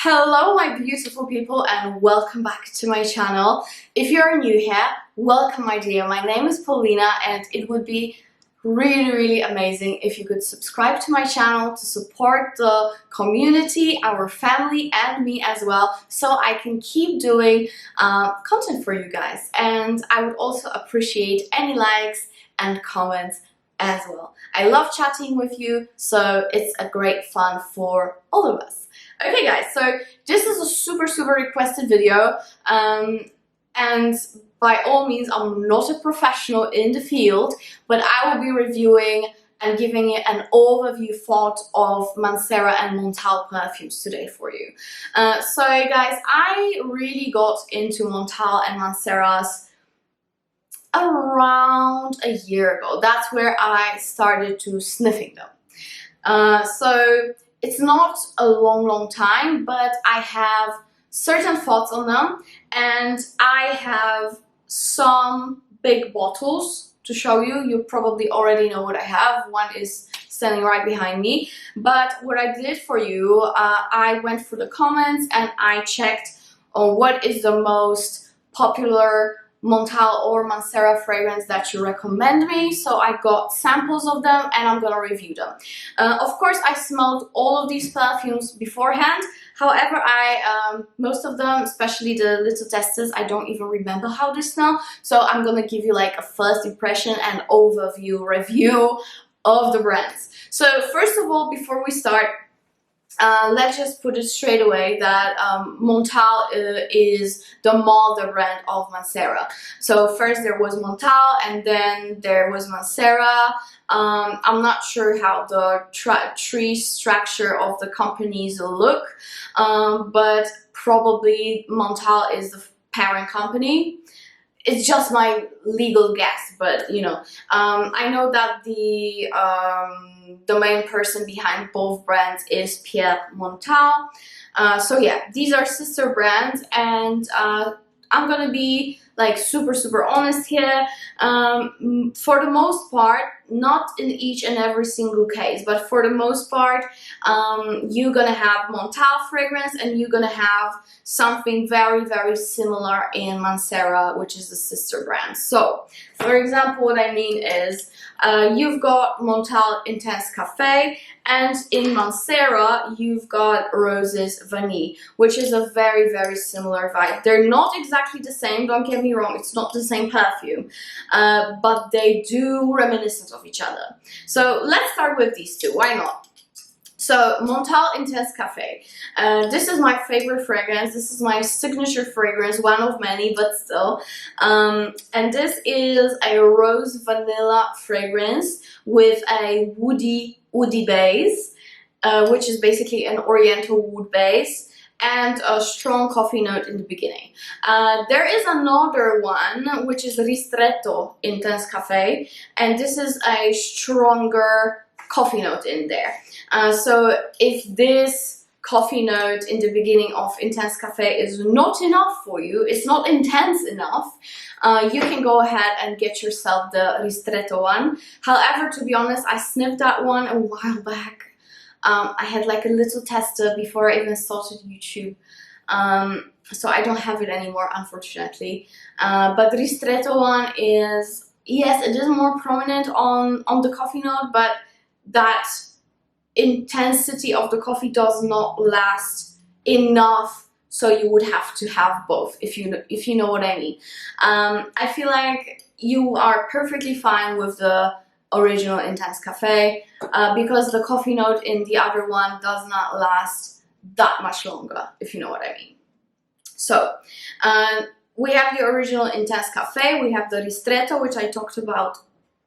Hello my beautiful people and welcome back to my channel. If you're new here, welcome my dear. My name is Paulina and it would be really amazing if you could subscribe to my channel to support the community, our family and me as well, so I can keep doing content for you guys. And I would also appreciate any likes and comments as well. I love chatting with you, so it's a great fun for all of us. Okay guys, so this is a super requested video and by all means I'm not a professional in the field, but I will be reviewing and giving you an overview thought of Mancera and Montale perfumes today for you. So guys, I really got into Montale and Mancera's around a year ago. That's where I started to sniffing them. So it's not a long time, but I have certain thoughts on them and I have some big bottles to show you. You probably already know what I have. One is standing right behind me, but what I did for you, I went through the comments and I checked on what is the most popular Montale or Mancera fragrance that you recommend me. So I got samples of them and I'm gonna review them. Of course I smelled all of these perfumes beforehand. However, most of them, especially the little testers, I don't even remember how they smell. So I'm gonna give you like a first impression and overview review of the brands. So first of all, before we start, let's just put it straight away that Montale is the mother brand of Mancera. So first there was Montale and then there was Mancera. I'm not sure how the tree structure of the companies look, but probably Montale is the parent company. It's just my legal guess, but you know, I know that the main person behind both brands is Pierre Montale. So yeah, these are sister brands, and I'm gonna be like super honest here. For the most part, not in each and every single case, but for the most part, you're gonna have Montale fragrance and you're gonna have something very similar in Mancera, which is the sister brand. So for example, what I mean is you've got Montale Intence Cafe, and in Mancera you've got Roses Vanille, which is a very similar vibe. They're not exactly the same, don't get me wrong, it's not the same perfume, but they do reminiscent of each other. So let's start with these two, why not? So Montale Intence Cafe, this is my favorite fragrance, this is my signature fragrance, one of many but still, and this is a rose vanilla fragrance with a woody base, which is basically an oriental wood base, and a strong coffee note in the beginning. There is another one which is Ristretto Intence Cafe, and this is a stronger coffee note in there. So if this coffee note in the beginning of Intence Cafe is not enough for you, it's not intense enough, you can go ahead and get yourself the Ristretto one. However, to be honest, I sniffed that one a while back. I had like a little tester before I even started YouTube, so I don't have it anymore, unfortunately. But the Ristretto one is, yes, it is more prominent on the coffee note, but that intensity of the coffee does not last enough, so you would have to have both, if you know what I mean. I feel like you are perfectly fine with the original Intence Cafe because the coffee note in the other one does not last that much longer, if you know what I mean. So we have the original Intence Cafe, we have the Ristretto, which I talked about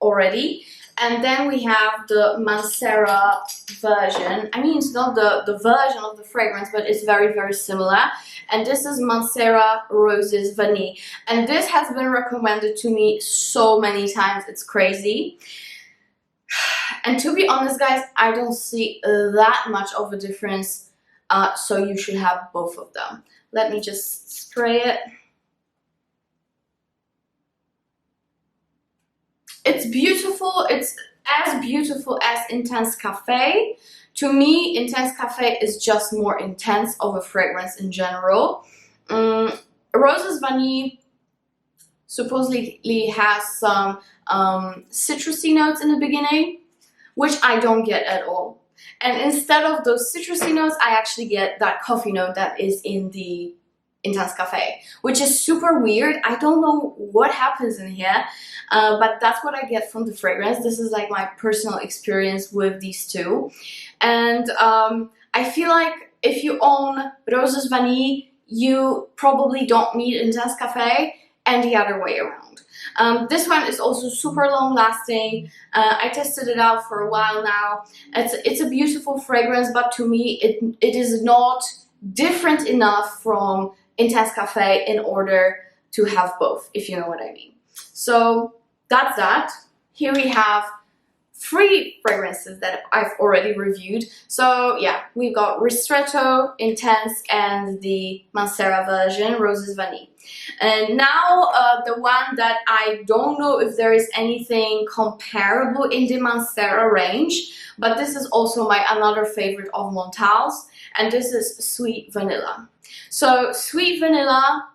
already, and then we have the Mancera version. I mean, it's not the version of the fragrance, but it's very similar. And this is Mancera Roses Vanille. And this has been recommended to me so many times, it's crazy. And to be honest, guys, I don't see that much of a difference, so you should have both of them. Let me just spray it. It's beautiful, it's as beautiful as Intense Cafe. To me, Intense Cafe is just more intense of a fragrance in general. Roses Vanille supposedly has some citrusy notes in the beginning, which I don't get at all. And instead of those citrusy notes, I actually get that coffee note that is in the Intense Cafe, which is super weird. I don't know what happens in here, but that's what I get from the fragrance. This is like my personal experience with these two. And I feel like if you own Roses Vanille, you probably don't need Intense Cafe, and the other way around. This one is also super long lasting. I tested it out for a while now. It's a beautiful fragrance, but to me it is not different enough from Intense Cafe in order to have both, if you know what I mean. So that's that. Here we have 3 fragrances that I've already reviewed. So yeah, we've got Ristretto, Intence, and the Mancera version, Roses Vanille. And now the one that I don't know if there is anything comparable in the Mancera range, but this is also my another favorite of Montale's, and this is Sweet Vanilla. So Sweet Vanilla,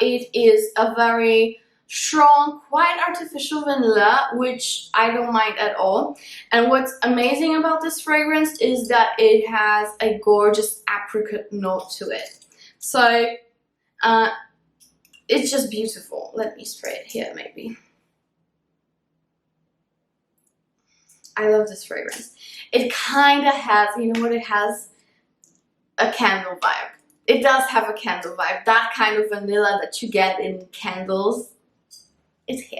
it is a very strong, quite artificial vanilla, which I don't mind at all. And what's amazing about this fragrance is that it has a gorgeous apricot note to it. So it's just beautiful. Let me spray it here maybe. I love this fragrance. It kind of has, you know what it has? A candle vibe. It does have a candle vibe. That kind of vanilla that you get in candles. It's here.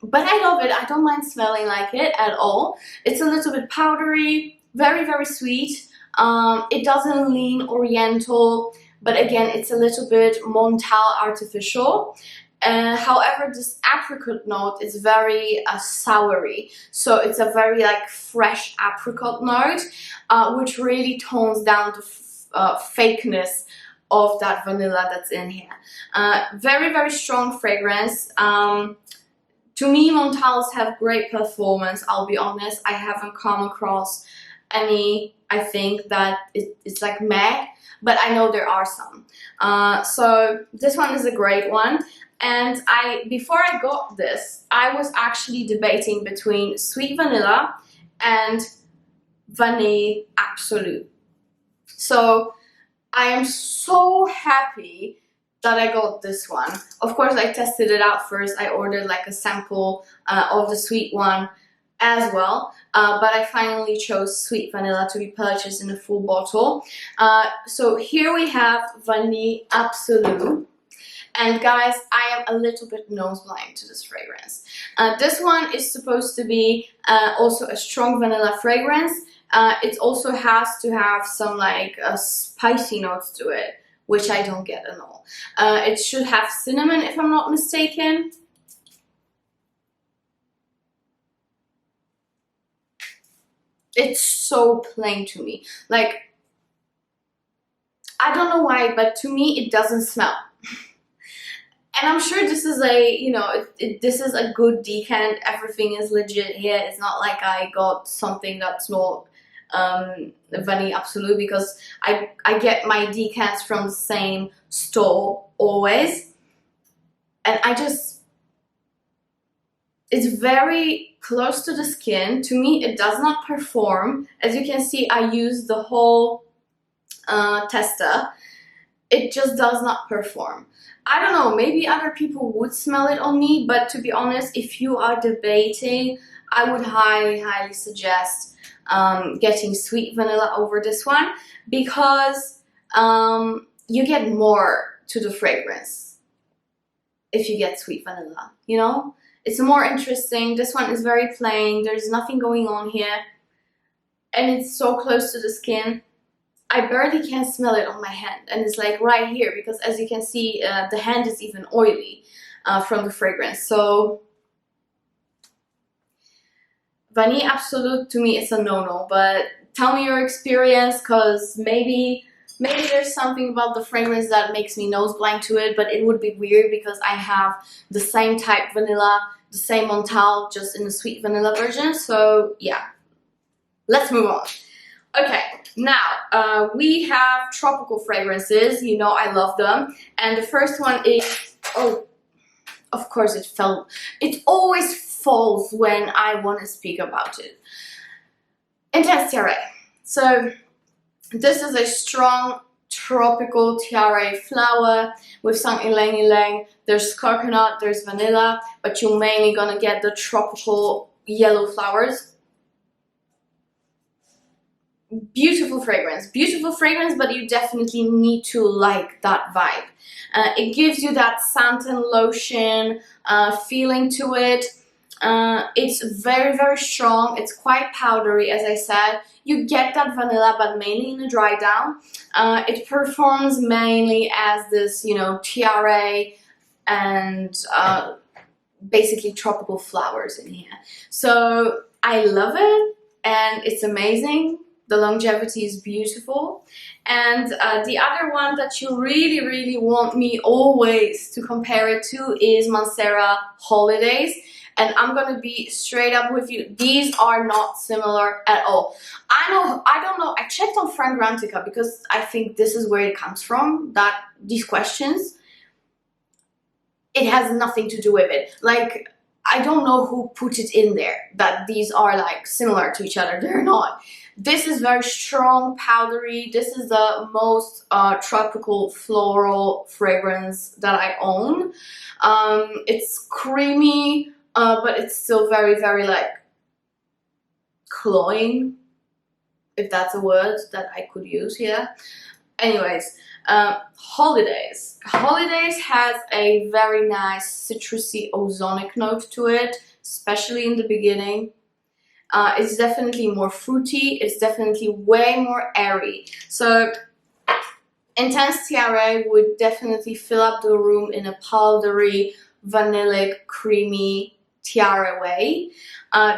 But I love it. I don't mind smelling like it at all. It's a little bit powdery, very, very sweet. It doesn't lean Oriental, but again, it's a little bit Montale artificial. However, this apricot note is very soury. So it's a very like fresh apricot note, which really tones down the fakeness of that vanilla that's in here. Very, very strong fragrance. To me, Montale's have great performance. I'll be honest, I haven't come across any, I think, that it's like meh, but I know there are some. So this one is a great one. And before I got this, I was actually debating between Sweet Vanilla and Vanille Absolute. So I am so happy that I got this one. Of course, I tested it out first. I ordered like a sample of the sweet one as well. But I finally chose Sweet Vanilla to be purchased in a full bottle. So here we have Vanille Absolute. And guys, I am a little bit nose blind to this fragrance. This one is supposed to be also a strong vanilla fragrance. It also has to have some like spicy notes to it, which I don't get at all. It should have cinnamon if I'm not mistaken. It's so plain to me. Like, I don't know why, but to me it doesn't smell. And I'm sure this is a, you know, this is a good decant. Everything is legit here. It's not like I got something that's not Vanille Absolute, because I get my decants from the same store always. And it's very close to the skin. To me, it does not perform. As you can see, I used the whole tester. It just does not perform. I don't know, maybe other people would smell it on me, but to be honest, if you are debating, I would highly, highly suggest getting Sweet Vanilla over this one, because you get more to the fragrance if you get Sweet Vanilla, you know? It's more interesting. This one is very plain. There's nothing going on here. And it's so close to the skin. I barely can smell it on my hand, and it's like right here, because as you can see, the hand is even oily from the fragrance. So Vanille Absolute, to me, it's a no-no, but tell me your experience, because maybe there's something about the fragrance that makes me nose blind to it, but it would be weird because I have the same type vanilla the same Montale, just in the sweet vanilla version. So yeah, let's move on. Okay, now we have tropical fragrances. You know I love them. And the first one is, oh, of course it fell. It always falls when I want to speak about it. Intence Tiare. So this is a strong tropical tiare flower with some ylang ylang. There's coconut, there's vanilla, but you're mainly gonna get the tropical yellow flowers. Beautiful fragrance, but you definitely need to like that vibe. It gives you that santan lotion feeling to it. It's very, very strong. It's quite powdery, as I said. You get that vanilla, but mainly in a dry down. It performs mainly as this, you know, tiare and basically tropical flowers in here. So I love it, and it's amazing. The longevity is beautiful. And the other one that you really, really want me always to compare it to is Mancera Holidays. And I'm gonna be straight up with you. These are not similar at all. I don't know. I checked on Fragrantica because I think this is where it comes from, that these questions. It has nothing to do with it. Like, I don't know who put it in there, that these are like similar to each other. They're not. This is very strong, powdery. This is the most tropical floral fragrance that I own. It's creamy, but it's still very, very like cloying, if that's a word that I could use here. Anyways, Holidays. Holidays has a very nice citrusy ozonic note to it, especially in the beginning. It's definitely more fruity. It's definitely way more airy. So Intence Tiare would definitely fill up the room in a powdery, vanillic, creamy tiare way.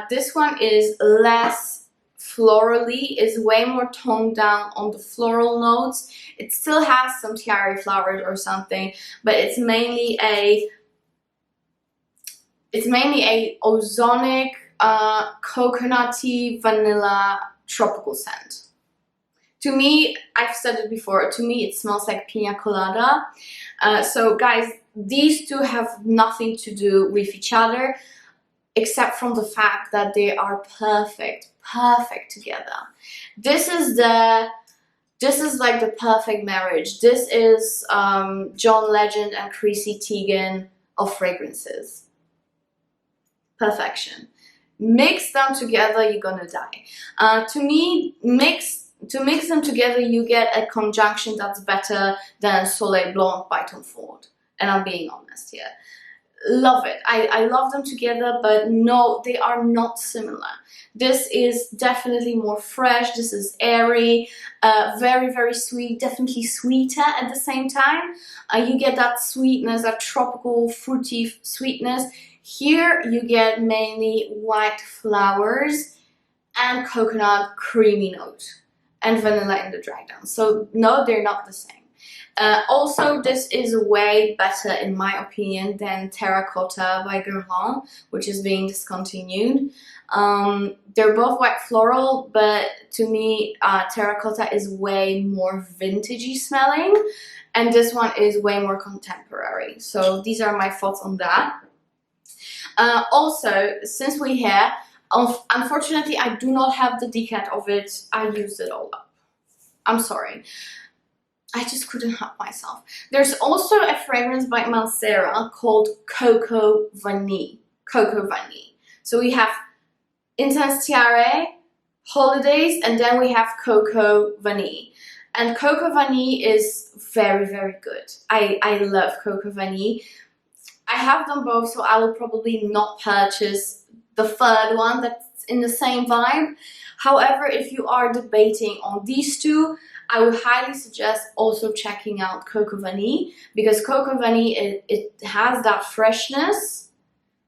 This one is less florally, is way more toned down on the floral notes. It still has some tiare flowers or something, but it's mainly a ozonic, coconutty, vanilla, tropical scent. To me, I've said it before, to me it smells like pina colada. So guys, these two have nothing to do with each other, except from the fact that they are perfect together. This is like the perfect marriage. This is John Legend and Chrissy Teigen of fragrances. Perfection. Mix them together, you're gonna die. To me, to mix them together, you get a conjunction that's better than Soleil Blanc by Tom Ford. And I'm being honest here. Love it. I love them together, but no, they are not similar. This is definitely more fresh. This is airy, very, very sweet, definitely sweeter at the same time. You get that sweetness, that tropical, fruity sweetness. Here you get mainly white flowers and coconut creamy note and vanilla in the dry down. So no, they're not the same. Also, this is way better in my opinion than Terracotta by Guerlain, which is being discontinued. They're both white floral, but to me Terracotta is way more vintagey smelling, and this one is way more contemporary. So these are my thoughts on that. Also, since we're here, unfortunately I do not have the decant of it. I used it all up. I'm sorry. I just couldn't help myself. There's also a fragrance by Mancera called Coco Vanille. Coco Vanille. So we have Intence Tiare, Holidays, and then we have Coco Vanille. And Coco Vanille is very, very good. I love Coco Vanille. I have them both, so I will probably not purchase the third one that's in the same vibe. However, if you are debating on these two, I would highly suggest also checking out Coco Vanille, because Coco Vanille, it has that freshness,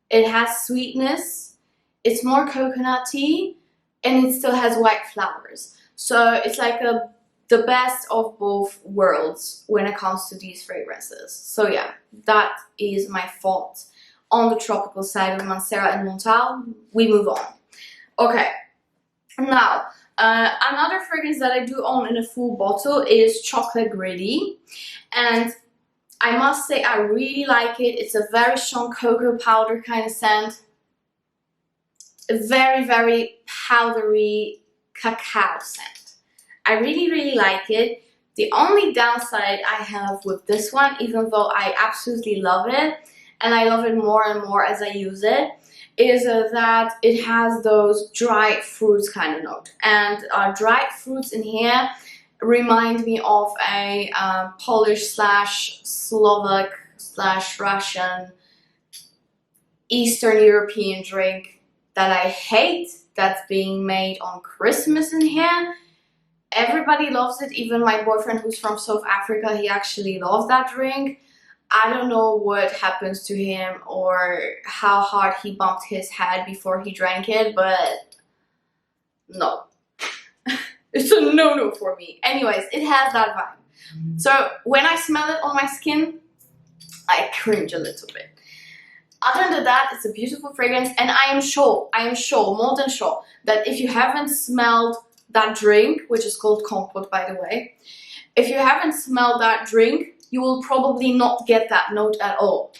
it has sweetness, it's more coconutty, and it still has white flowers. So it's like the best of both worlds when it comes to these fragrances. So yeah, that is my thought on the tropical side of Mancera and Montale. We move on. Okay, now another fragrance that I do own in a full bottle is Chocolate Gritty, and I must say I really like it. It's a very strong cocoa powder kind of scent. A very, very powdery cacao scent. I really, really like it. The only downside I have with this one, even though I absolutely love it, and I love it more and more as I use it, is that it has those dried fruits kind of note. And dried fruits in here remind me of a Polish slash Slovak slash Russian Eastern European drink that I hate, that's being made on Christmas in here. Everybody loves it, even my boyfriend who's from South Africa, he actually loves that drink. I don't know what happens to him or how hard he bumped his head before he drank it, but no. It's a no-no for me. Anyways, it has that vibe. So when I smell it on my skin, I cringe a little bit. Other than that, it's a beautiful fragrance, and I am sure, more than sure, that if you haven't smelled that drink, which is called Compote by the way, if you haven't smelled that drink, you will probably not get that note at all.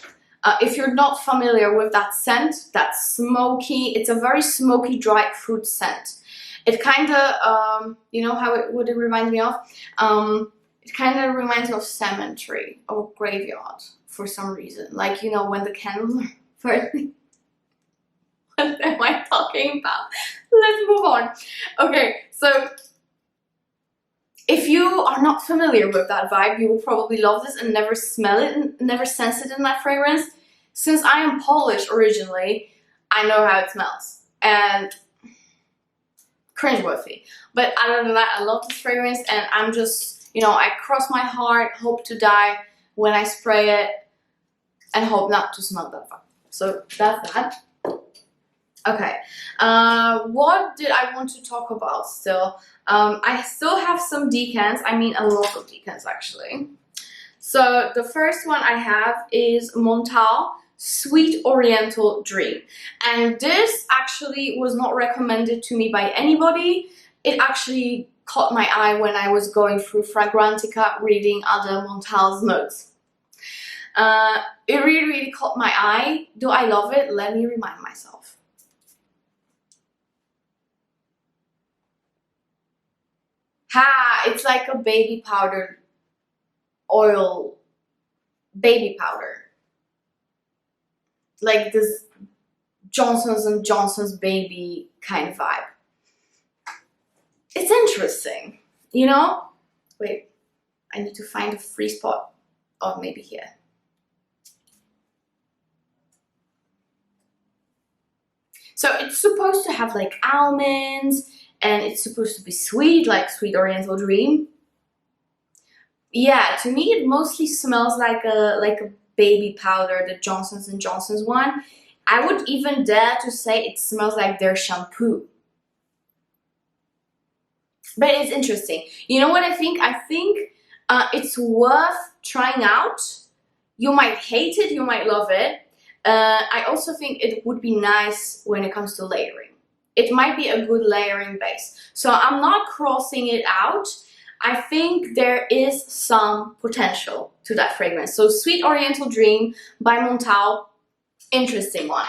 If you're not familiar with that scent, that smoky, it's a very smoky dried fruit scent. It kind of, you know what it reminds me of? It kind of reminds me of cemetery or graveyard for some reason. Like, you know, when the candles are burning. What am I talking about? Let's move on. Okay, so if you are not familiar with that vibe, you will probably love this and never smell it and never sense it in that fragrance. Since I am Polish originally, I know how it smells. And cringeworthy. But other than that, I love this fragrance, and I'm just, you know, I cross my heart, hope to die when I spray it, and hope not to smell that vibe. So that's that. Okay, what did I want to talk about still? I still have some decants, I mean a lot of decants actually. So the first one I have is Montale Sweet Oriental Dream, and this actually was not recommended to me by anybody. It actually caught my eye when I was going through Fragrantica reading other Montale's notes. It really, really caught my eye. Do I love it? Let me remind myself. Ha! It's like a baby powdered oil, baby powder. Like this Johnson's & Johnson's baby kind of vibe. It's interesting, you know? Wait, I need to find a free spot. Oh, maybe here. So it's supposed to have like almonds, and it's supposed to be sweet, like Sweet Oriental Dream. Yeah, to me it mostly smells like a baby powder, the Johnson's & Johnson's one. I would even dare to say it smells like their shampoo. But it's interesting. You know what I think? I think it's worth trying out. You might hate it, you might love it. I also think it would be nice when it comes to layering. It might be a good layering base. So I'm not crossing it out. I think there is some potential to that fragrance. So Sweet Oriental Dream by Montale, interesting one.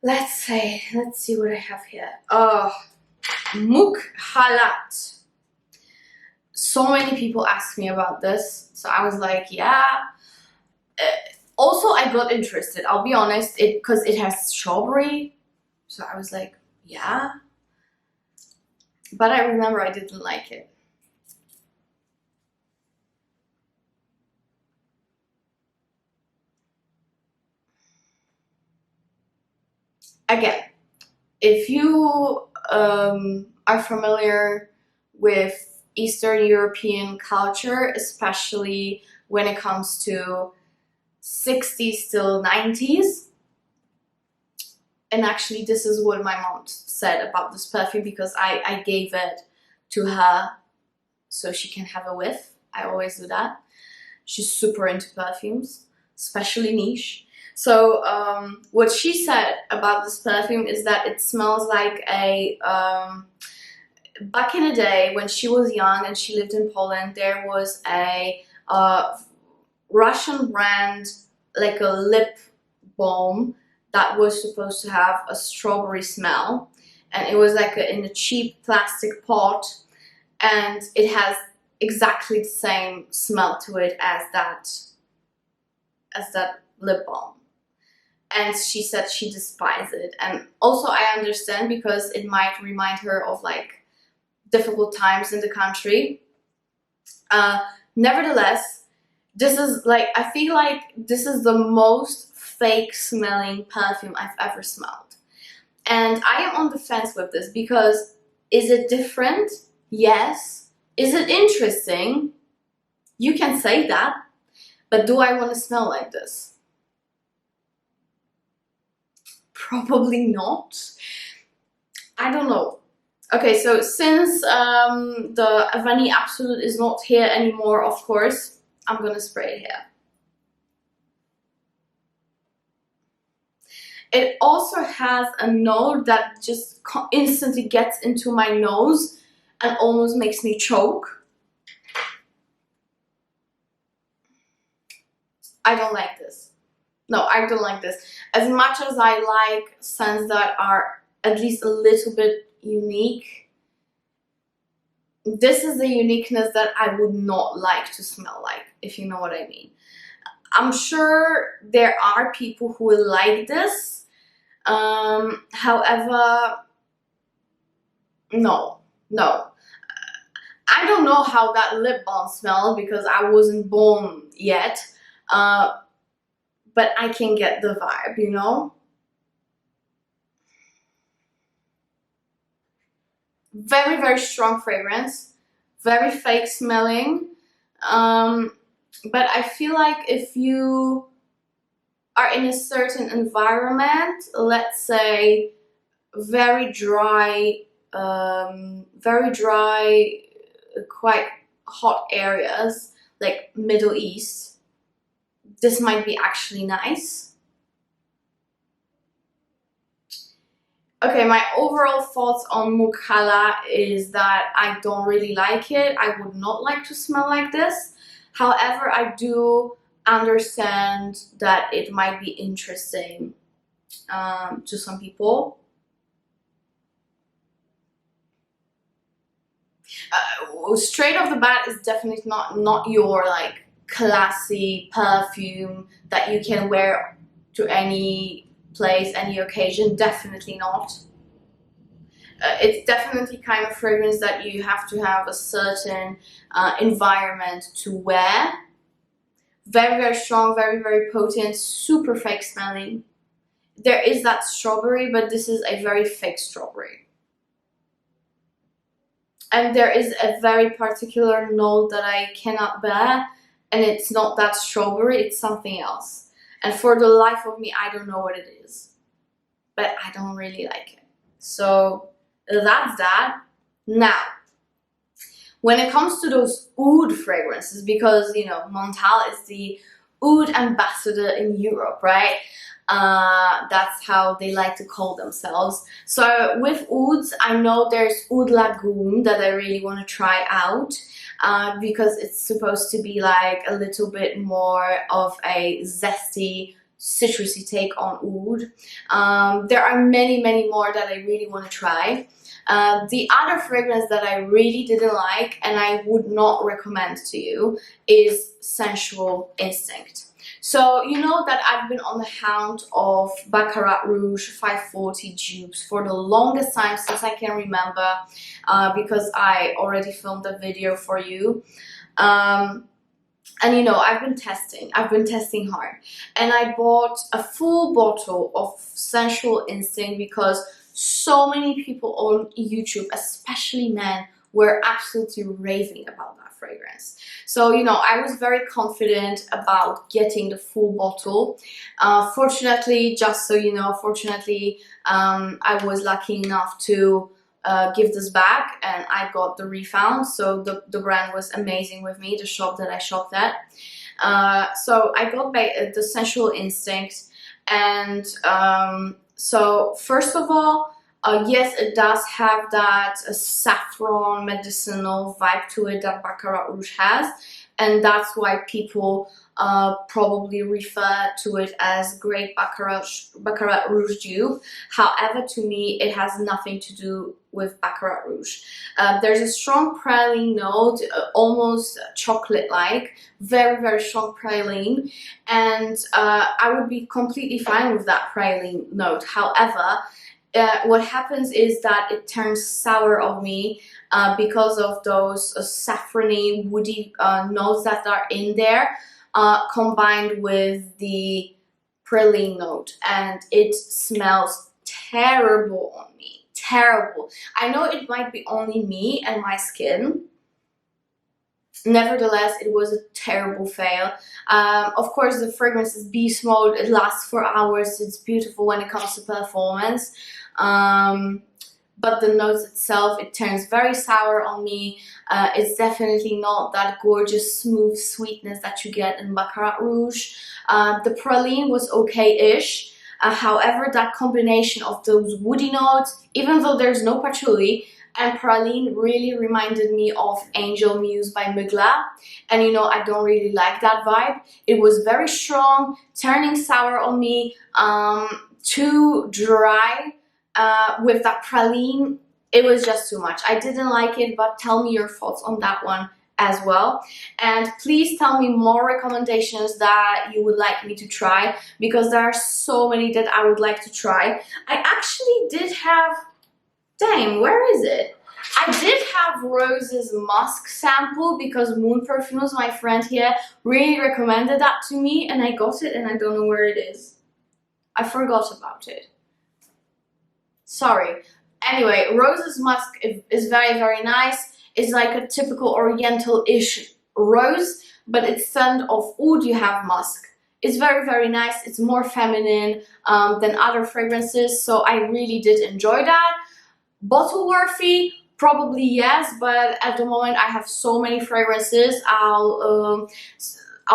Let's see what I have here. Oh, Mukkhalat. So many people asked me about this, so I was like, yeah. Also, I got interested, I'll be honest, because it has strawberry. So I was like, yeah. But I remember I didn't like it. Again, if you are familiar with Eastern European culture, especially when it comes to 60s till 90s, and actually this is what my mom said about this perfume, because I gave it to her so she can have a whiff. I always do that. She's super into perfumes, especially niche. So what she said about this perfume is that it smells like a back in the day when she was young and she lived in Poland, there was a Russian brand, like a lip balm that was supposed to have a strawberry smell, and it was like in a cheap plastic pot, and it has exactly the same smell to it as that lip balm. And she said she despised it, and also I understand, because it might remind her of like difficult times in the country. Nevertheless, this is like, I feel like this is the most fake smelling perfume I've ever smelled. And I am on the fence with this, because is it different? Yes. Is it interesting? You can say that. But do I want to smell like this? Probably not. I don't know. Okay, so since the Vanille Absolute is not here anymore, of course, I'm gonna spray it here. It also has a note that just instantly gets into my nose and almost makes me choke. I don't like this. No, I don't like this. As much as I like scents that are at least a little bit unique, this is the uniqueness that I would not like to smell like, if you know what I mean. I'm sure there are people who will like this. However, no. I don't know how that lip balm smells, because I wasn't born yet. But I can get the vibe, you know? Very, very strong fragrance. Very fake smelling. But I feel like if you are in a certain environment, let's say very dry, quite hot areas, like Middle East, this might be actually nice. Okay, my overall thoughts on Mukkhalat is that I don't really like it. I would not like to smell like this. However, I do understand that it might be interesting to some people. Straight off the bat, is definitely not your like classy perfume that you can wear to any place, any occasion. Definitely not. It's definitely kind of fragrance that you have to have a certain environment to wear. Very, very strong, very, very potent, super fake smelling. There is that strawberry, but this is a very fake strawberry. And there is a very particular note that I cannot bear, and it's not that strawberry, it's something else. And for the life of me, I don't know what it is. But I don't really like it. So that's that. Now, when it comes to those oud fragrances, because, you know, Montale is the oud ambassador in Europe, right? That's how they like to call themselves. So with ouds, I know there's Oud Lagoon that I really want to try out, because it's supposed to be like a little bit more of a zesty, citrusy take on oud. There are many, many more that I really want to try. The other fragrance that I really didn't like and I would not recommend to you is Sensual Instinct. So you know that I've been on the hound of Baccarat Rouge 540 dupes for the longest time since I can remember, because I already filmed a video for you. And you know, I've been testing hard, and I bought a full bottle of Sensual Instinct because so many people on YouTube, especially men, were absolutely raving about that fragrance. So, you know, I was very confident about getting the full bottle. Fortunately, just so you know, I was lucky enough to give this back, and I got the refund. So the brand was amazing with me, the shop that I shopped at. So I got back the Sensual Instinct, and so first of all, yes, it does have that saffron medicinal vibe to it that Baccarat Rouge has, and that's why people probably refer to it as Great Baccarat Rouge dupe. However, to me, it has nothing to do with Baccarat Rouge. There's a strong praline note, almost chocolate-like, very, very strong praline, and I would be completely fine with that praline note. However, what happens is that it turns sour on me because of those saffrony, woody notes that are in there, combined with the praline note, and it smells terrible on me. Terrible. I know it might be only me and my skin. Nevertheless, it was a terrible fail. Of course, the fragrance is beast mode. It lasts for hours. It's beautiful when it comes to performance. But the nose itself, it turns very sour on me. It's definitely not that gorgeous, smooth sweetness that you get in Baccarat Rouge. The praline was okay-ish. However, that combination of those woody notes, even though there's no patchouli, and praline really reminded me of Angel Muse by Mugler. And you know, I don't really like that vibe. It was very strong, turning sour on me, too dry. With that praline, it was just too much. I didn't like it, but tell me your thoughts on that one as well. And please tell me more recommendations that you would like me to try, because there are so many that I would like to try. I actually did have, dang, where is it? I did have Rose's Musk sample because MoHunny, my friend here, really recommended that to me, and I got it and I don't know where it is. I forgot about it. Sorry. Anyway, Rose's Musk is very, very nice. It's like a typical Oriental-ish rose, but instead of oud, you have musk. It's very, very nice. It's more feminine than other fragrances, so I really did enjoy that. Bottle worthy? Probably yes, but at the moment I have so many fragrances. I'll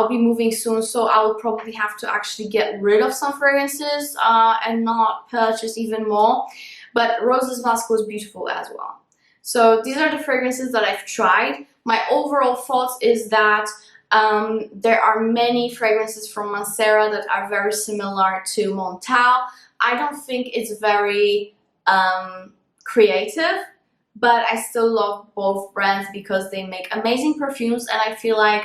be moving soon, so I'll probably have to actually get rid of some fragrances and not purchase even more. But Rose's Musk was beautiful as well. So these are the fragrances that I've tried. My overall thoughts is that there are many fragrances from Mancera that are very similar to Montale. I don't think it's very creative, but I still love both brands because they make amazing perfumes, and I feel like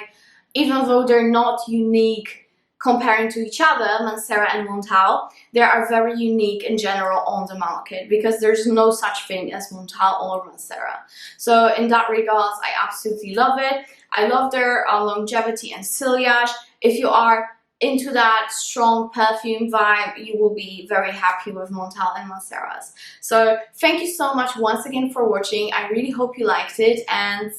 even though they're not unique comparing to each other, Mancera and Montale, they are very unique in general on the market because there's no such thing as Montale or Mancera. So in that regards, I absolutely love it. I love their longevity and sillage. If you are into that strong perfume vibe, you will be very happy with Montale and Mancera's. So thank you so much once again for watching. I really hope you liked it, and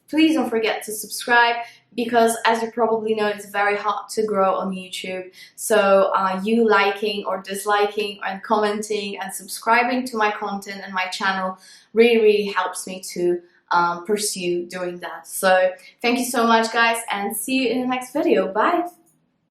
please don't forget to subscribe, because as you probably know, it's very hard to grow on YouTube. So you liking or disliking and commenting and subscribing to my content and my channel really, really helps me to pursue doing that. So thank you so much, guys, and see you in the next video. Bye!